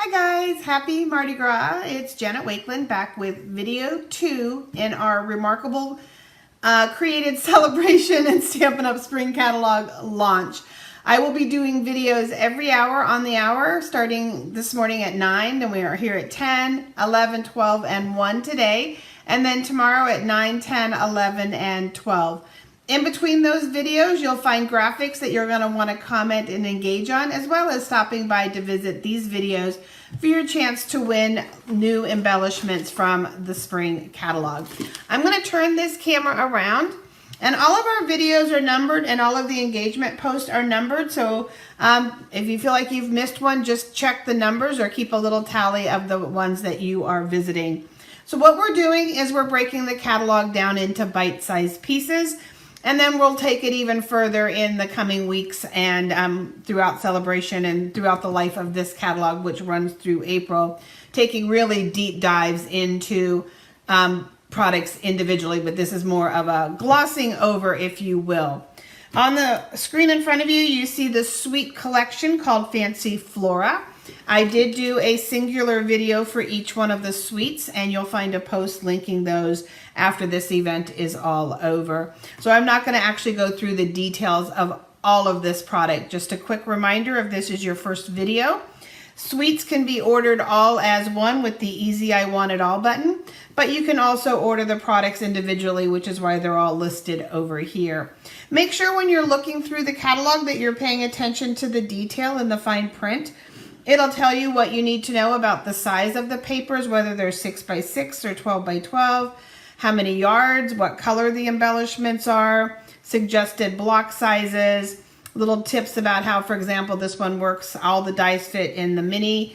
Hi guys, happy Mardi Gras. It's Jen at Wakeland back with video 2 in our remarkable created celebration and Stampin' Up! Spring catalog launch. I will be doing videos every hour on the hour starting this morning at 9, then we are here at 10, 11, 12, and 1 today, and then tomorrow at 9, 10, 11, and 12. In between those videos, you'll find graphics that you're going to want to comment and engage on, as well as stopping by to visit these videos for your chance to win new embellishments from the spring catalog. I'm going to turn this camera around, and all of our videos are numbered and all of the engagement posts are numbered. So if you feel like you've missed one, just check the numbers or keep a little tally of the ones that you are visiting. So what we're doing is we're breaking the catalog down into bite-sized pieces. And then we'll take it even further in the coming weeks and throughout celebration and throughout the life of this catalog, which runs through April, taking really deep dives into products individually, but this is more of a glossing over, if you will. On the screen in front of you, you see the suite collection called Fancy Flora. I did do a singular video for each one of the suites, and you'll find a post linking those after this event is all over. So I'm not going to actually go through the details of all of this product. Just a quick reminder, if this is your first video, suites can be ordered all as one with the Easy I Want It All button, but you can also order the products individually, which is why they're all listed over here. Make sure when you're looking through the catalog that you're paying attention to the detail in the fine print. It'll tell you what you need to know about the size of the papers, whether they're 6 by 6 or 12 by 12, how many yards, what color the embellishments are, suggested block sizes, little tips about how, for example, this one works. All the dies fit in the mini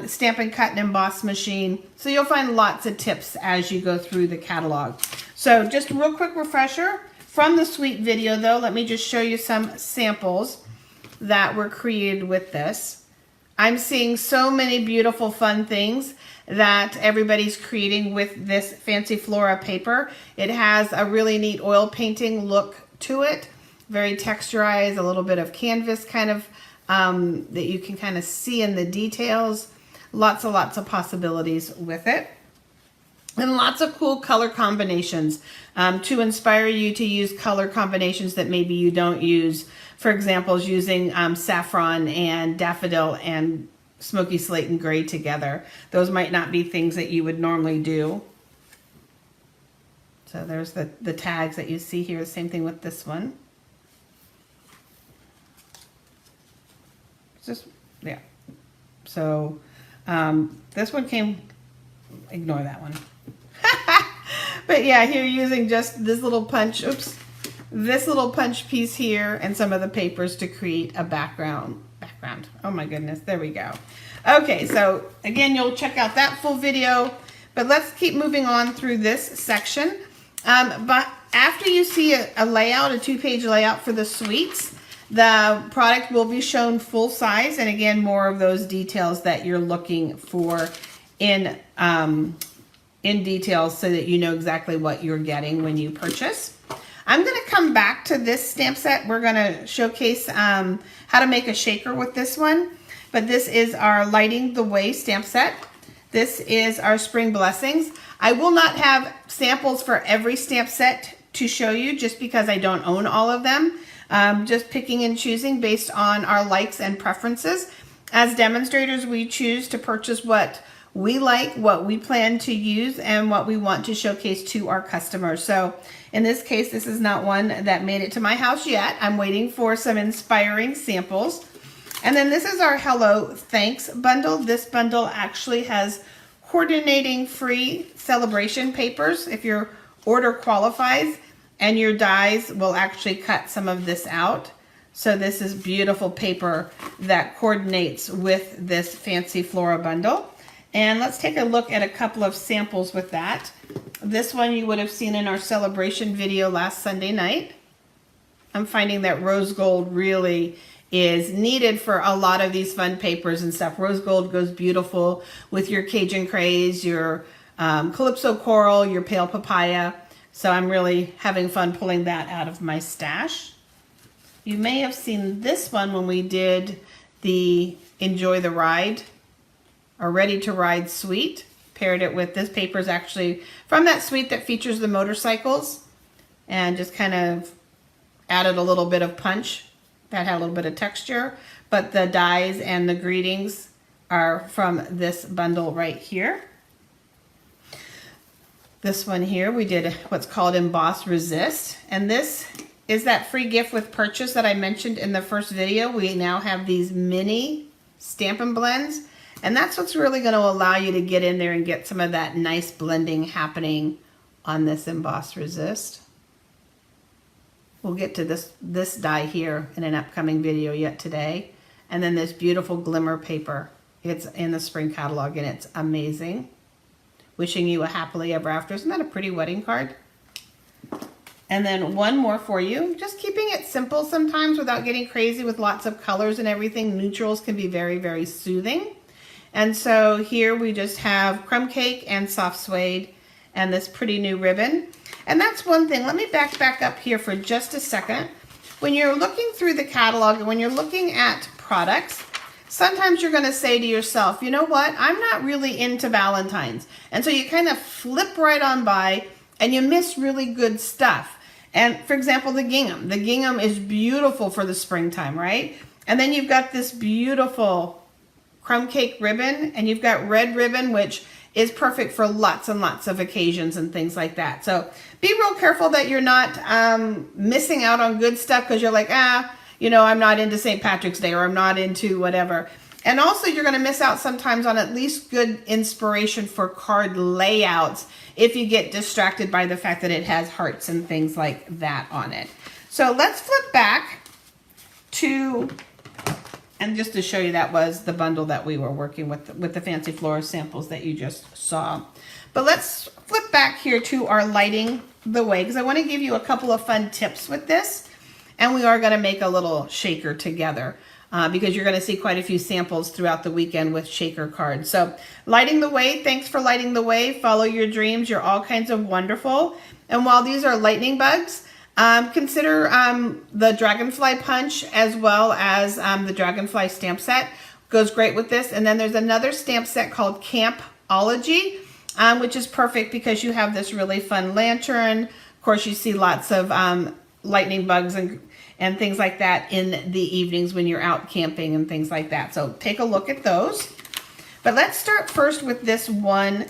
Stampin' Cut and Emboss machine. So you'll find lots of tips as you go through the catalog. So just a real quick refresher from the suite video though, let me just show you some samples that were created with this. I'm seeing so many beautiful, fun things that everybody's creating with this Fancy Flora paper. It has a really neat oil painting look to it, very texturized, a little bit of canvas kind of that you can kind of see in the details. Lots of possibilities with it. And lots of cool color combinations to inspire you to use color combinations that maybe you don't use. For example, using saffron and daffodil and smoky slate and gray together. Those might not be things that you would normally do. So there's the tags that you see here. Same thing with this one. Just, yeah. So this one came, ignore that one. But yeah, here using just this little punch, this little punch piece here and some of the papers to create a background. Oh my goodness, there we go. Okay, so again, you'll check out that full video, but let's keep moving on through this section. But after you see a layout, a 2-page layout for the suites, the product will be shown full size, and again, more of those details that you're looking for in details so that you know exactly what you're getting when you purchase. I'm going to come back to this stamp set. We're going to showcase how to make a shaker with this one. But this is our Lighting the Way stamp set. This is our Spring Blessings. I will not have samples for every stamp set to show you just because I don't own all of them. Just picking and choosing based on our likes and preferences. As demonstrators, we choose to purchase what we like, what we plan to use, and what we want to showcase to our customers. So in this case, this is not one that made it to my house yet. I'm waiting for some inspiring samples. And then this is our Hello Thanks bundle. This bundle actually has coordinating free celebration papers if your order qualifies, and your dies will actually cut some of this out. So this is beautiful paper that coordinates with this Fancy Flora bundle. And let's take a look at a couple of samples with that. This one you would have seen in our celebration video last Sunday night. I'm finding that rose gold really is needed for a lot of these fun papers and stuff. Rose gold goes beautiful with your Cajun Craze, your Calypso Coral, your Pale Papaya. So I'm really having fun pulling that out of my stash. You may have seen this one when we did the Enjoy the Ride a Ready to Ride suite. Paired it with, this paper is actually from that suite that features the motorcycles, and just kind of added a little bit of punch. That had a little bit of texture, but the dies and the greetings are from this bundle right here. This one here, we did what's called Emboss Resist, and this is that free gift with purchase that I mentioned in the first video. We now have these mini Stampin' Blends, and that's what's really going to allow you to get in there and get some of that nice blending happening on this Emboss Resist. We'll get to this die here in an upcoming video yet today. And then this beautiful glimmer paper. It's in the spring catalog and it's amazing. Wishing you a happily ever after. Isn't that a pretty wedding card? And then one more for you. Just keeping it simple sometimes without getting crazy with lots of colors and everything. Neutrals can be very, very soothing. And so here we just have crumb cake and soft suede and this pretty new ribbon. And that's one thing. Let me back up here for just a second. When you're looking through the catalog and when you're looking at products, sometimes you're going to say to yourself, you know what, I'm not really into Valentine's. And so you kind of flip right on by and you miss really good stuff. And for example, the gingham. The gingham is beautiful for the springtime, right? And then you've got this beautiful crumb cake ribbon, and you've got red ribbon, which is perfect for lots and lots of occasions and things like that. So be real careful that you're not missing out on good stuff because you're like, you know, I'm not into St. Patrick's Day, or I'm not into whatever. And also you're going to miss out sometimes on at least good inspiration for card layouts if you get distracted by the fact that it has hearts and things like that on it. So let's flip back to, and just to show you, that was the bundle that we were working with the Fancy Flora samples that you just saw. But let's flip back here to our Lighting the Way, because I want to give you a couple of fun tips with this. And we are going to make a little shaker together because you're going to see quite a few samples throughout the weekend with shaker cards. So Lighting the Way, thanks for lighting the way. Follow your dreams. You're all kinds of wonderful. And while these are lightning bugs, consider the Dragonfly Punch as well as the Dragonfly stamp set. Goes great with this. And then there's another stamp set called Campology, which is perfect because you have this really fun lantern. Of course, you see lots of lightning bugs and things like that in the evenings when you're out camping and things like that. So take a look at those. But let's start first with this one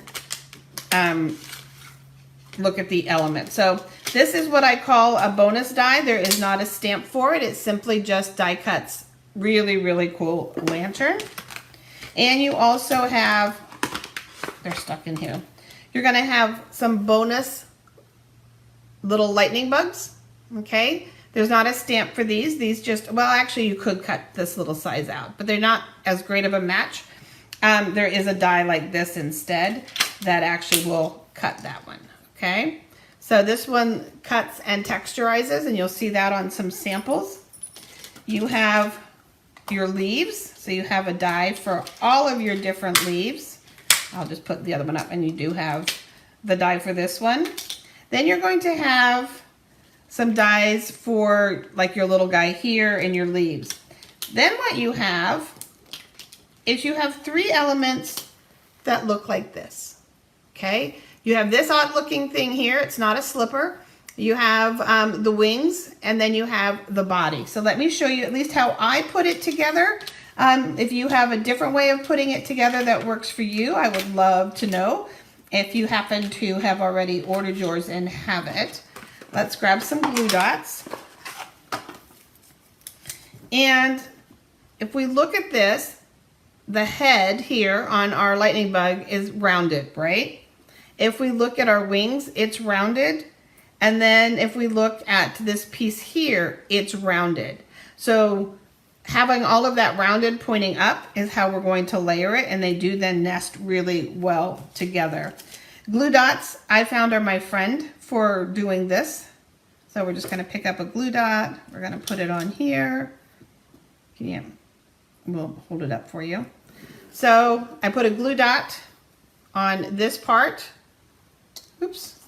look at the element. So this is what I call a bonus die. There is not a stamp for it. It's simply just die cuts. Really, really cool lantern. And you also have, they're stuck in here. You're going to have some bonus little lightning bugs. Okay. There's not a stamp for these. These just, well, actually you could cut this little size out, but they're not as great of a match. There is a die like this instead that actually will cut that one. Okay. So this one cuts and texturizes, and you'll see that on some samples. You have your leaves. So you have a die for all of your different leaves. I'll just put the other one up, and you do have the die for this one. Then you're going to have some dies for like your little guy here and your leaves. Then what you have is you have three elements that look like this. Okay. You have this odd looking thing here. It's not a slipper. You have the wings, and then you have the body. So let me show you at least how I put it together. If you have a different way of putting it together that works for you, I would love to know. If you happen to have already ordered yours and have it, let's grab some glue dots. And if we look at this, the head here on our lightning bug is rounded, right? If we look at our wings, it's rounded. And then if we look at this piece here, it's rounded. So having all of that rounded pointing up is how we're going to layer it, and they do then nest really well together. Glue dots, I found, are my friend for doing this. So we're just going to pick up a glue dot. We're going to put it on here. We'll hold it up for you. So I put a glue dot on this part. Oops.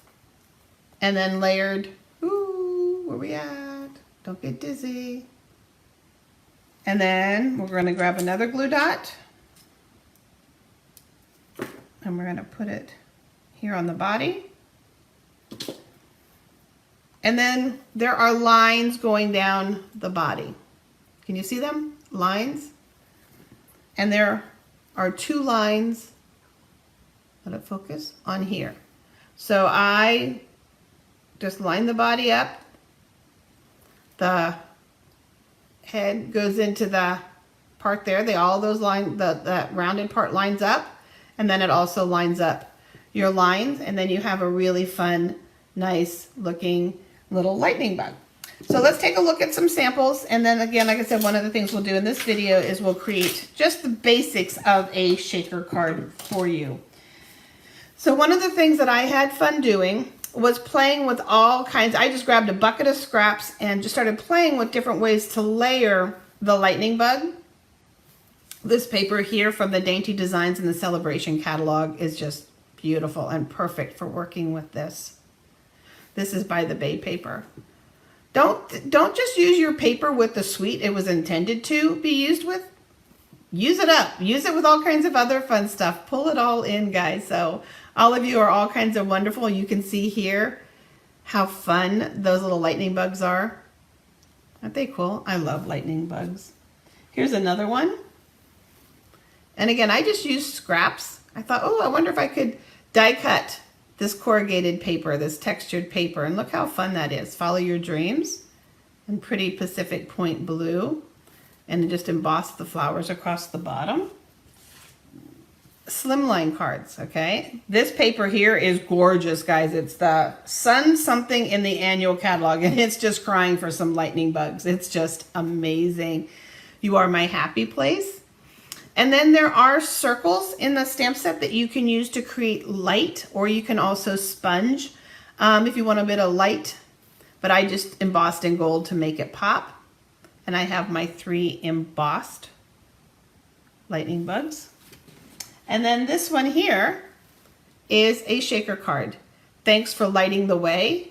And then layered, ooh, where we at? Don't get dizzy. And then we're going to grab another glue dot. And we're going to put it here on the body. And then there are lines going down the body. Can you see them? Lines. And there are 2 lines, let it focus, on here. So I just line the body up. The head goes into the part there. All those lines, that rounded part lines up. And then it also lines up your lines. And then you have a really fun, nice looking little lightning bug. So let's take a look at some samples, and then again, like I said, one of the things we'll do in this video is we'll create just the basics of a shaker card for you. So one of the things that I had fun doing was playing with all kinds. I just grabbed a bucket of scraps and just started playing with different ways to layer the lightning bug. This paper here from the Dainty Designs in the Celebration catalog is just beautiful and perfect for working with this. This is by the Bay paper. Don't just use your paper with the suite it was intended to be used with. Use it up. Use it with all kinds of other fun stuff. Pull it all in, guys. So all of you are all kinds of wonderful. You can see here how fun those little lightning bugs are. Aren't they cool? I love lightning bugs. Here's another one. And again, I just used scraps. I thought, oh, I wonder if I could die cut this corrugated paper, this textured paper, and look how fun that is. Follow your dreams, and pretty Pacific Point blue, and just emboss the flowers across the bottom. Slimline cards, okay? This paper here is gorgeous, guys. It's the Sun something in the annual catalog, and it's just crying for some lightning bugs. It's just amazing. You Are My Happy Place. And then there are circles in the stamp set that you can use to create light, or you can also sponge if you want a bit of light. But I just embossed in gold to make it pop. And I have my 3 embossed lightning bugs. And then this one here is a shaker card. Thanks for lighting the way.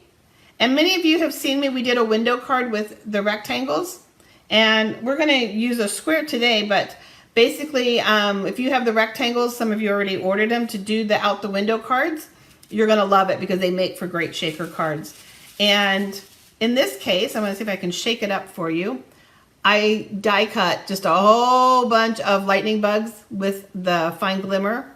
And many of you have seen me. We did a window card with the rectangles. And we're going to use a square today, but basically, if you have the rectangles, some of you already ordered them to do the out the window cards. You're going to love it because they make for great shaker cards. And in this case, I'm going to see if I can shake it up for you. I die cut just a whole bunch of lightning bugs with the fine glimmer.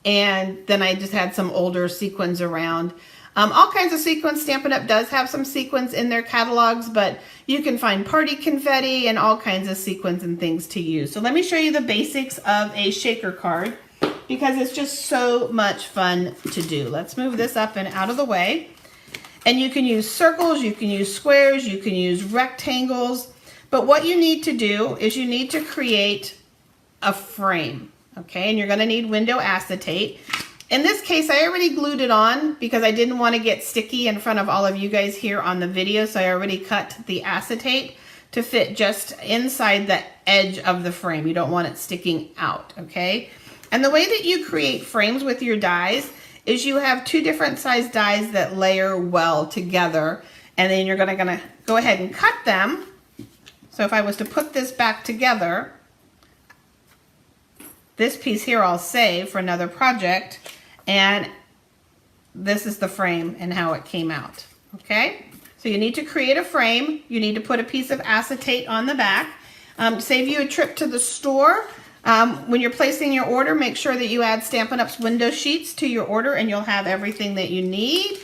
And then I just had some older sequins around. All kinds of sequins. Stampin' Up! Does have some sequins in their catalogs, but you can find party confetti and all kinds of sequins and things to use. So let me show you the basics of a shaker card because it's just so much fun to do. Let's move this up and out of the way. And you can use circles, you can use squares, you can use rectangles. But what you need to do is you need to create a frame, okay? And you're going to need window acetate. In this case, I already glued it on because I didn't want to get sticky in front of all of you guys here on the video. So I already cut the acetate to fit just inside the edge of the frame. You don't want it sticking out, okay? And the way that you create frames with your dies is you have 2 different size dies that layer well together. And then you're gonna go ahead and cut them. So if I was to put this back together, this piece here I'll save for another project, and this is the frame and how it came out, okay? So you need to create a frame. You need to put a piece of acetate on the back. Save you a trip to the store. When you're placing your order, make sure that you add Stampin' Up's window sheets to your order and you'll have everything that you need.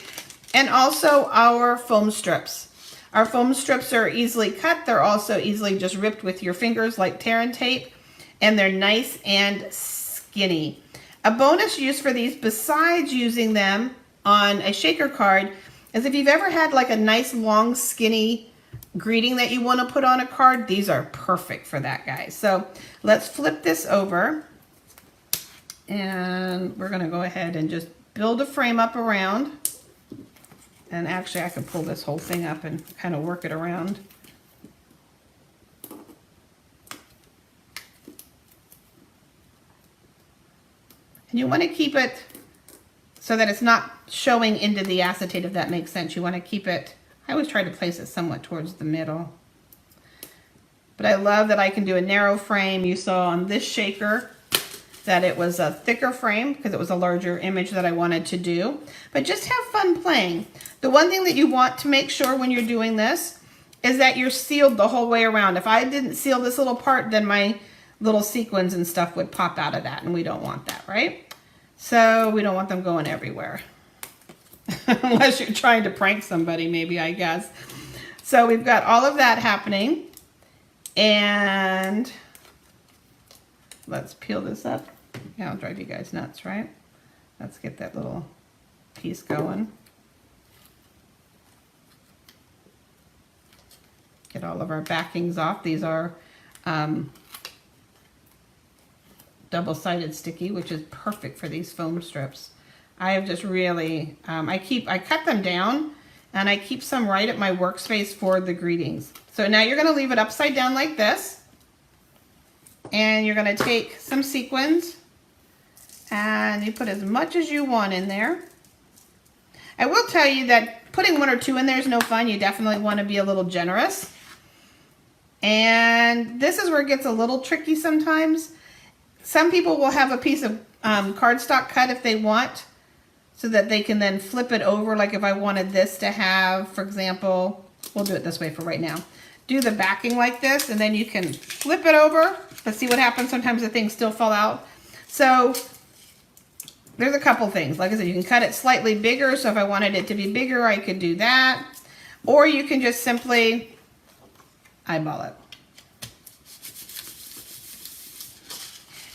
And also our foam strips. Our foam strips are easily cut. They're also easily just ripped with your fingers like tear and tape. And they're nice and skinny. A bonus use for these, besides using them on a shaker card, is if you've ever had like a nice long skinny greeting that you want to put on a card, these are perfect for that, guys. So let's flip this over. And we're going to go ahead and just build a frame up around. And actually I could pull this whole thing up and kind of work it around. And you want to keep it so that it's not showing into the acetate, if that makes sense. You want to keep it, I always try to place it somewhat towards the middle. But I love that I can do a narrow frame. You saw on this shaker, that it was a thicker frame because it was a larger image that I wanted to do. But just have fun playing. The one thing that you want to make sure when you're doing this is that you're sealed the whole way around. If I didn't seal this little part, then my little sequins and stuff would pop out of that, and we don't want that, right? So we don't want them going everywhere. Unless you're trying to prank somebody, maybe, I guess. So we've got all of that happening. And let's peel this up. Yeah, I'll drive you guys nuts, right? Let's get that little piece going. Get all of our backings off. These are double-sided sticky, which is perfect for these foam strips. I have just really, I cut them down and I keep some right at my workspace for the greetings. So now you're gonna leave it upside down like this. And you're gonna take some sequins and you put as much as you want in there. I will tell you that putting 1 or 2 in there is no fun. You definitely wanna be a little generous. And this is where it gets a little tricky sometimes. Some people will have a piece of cardstock cut if they want, so that they can then flip it over. Like if I wanted this to have, for example, we'll do it this way for right now. Do the backing like this, and then you can flip it over. Let's see what happens. Sometimes the things still fall out. So there's a couple things. Like I said, you can cut it slightly bigger. So if I wanted it to be bigger, I could do that. Or you can just simply eyeball it.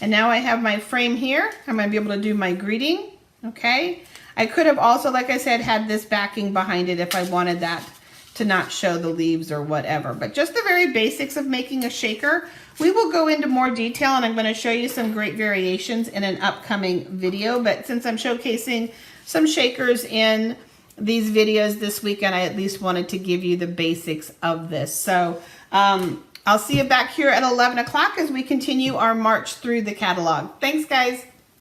And now I have my frame here. I'm going to be able to do my greeting. Okay. I could have also, like I said, had this backing behind it if I wanted that to not show the leaves or whatever. But just the very basics of making a shaker. We will go into more detail, and I'm going to show you some great variations in an upcoming video. But since I'm showcasing some shakers in these videos this weekend, I at least wanted to give you the basics of this. So I'll see you back here at 11 o'clock as we continue our march through the catalog. Thanks, guys.